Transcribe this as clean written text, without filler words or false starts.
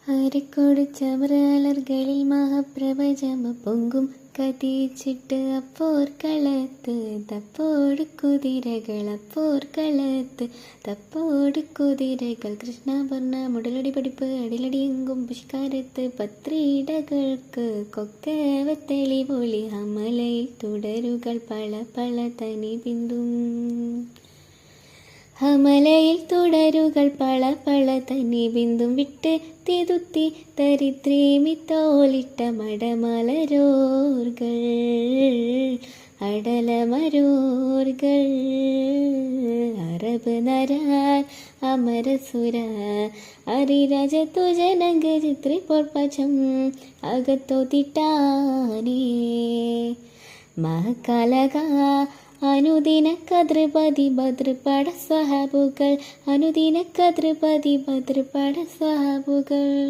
അരക്കോട് ചവറാലർകളിൽ മഹാപ്രപഞ്ചമ പൊങ്കും കത്തിച്ചിട്ട് അപ്പോർക്കളത്ത് തപ്പോട് കുതിരകൾ അപ്പോർക്കളത്ത് തപ്പോട് കുതിരകൾ കൃഷ്ണവർണ്ണ മുടലടി പഠിപ്പ് അടിലടിയെങ്കും പുഷ്കാരത്ത് പത്രീടകൾക്ക് കൊക്കവ തെളിവൊളി അമലയിൽ തുടരുകൾ പള പള തനി ബിന്ദും അമലയിൽ തുടരുകൾ പള പള തനി ബിന്ദും വിട്ട് തിരുത്തി തരിത്രീമിത്തോലിട്ട മടമലരോർകൾ അടലമരോർകൾ അറബ് നരാർ അമരസുര അരിരാജത്തു ജനങ്ക ചിത്രി പൊർപ്പച്ചം അകത്തോ തിട്ടാനേ മഹക്കലക അനുദിന കതൃപതി ഭദ്രപട സ്വഹാബുകൾ അനുദിന കതൃപതി ഭദ്രപട സ്വഹാബുകൾ.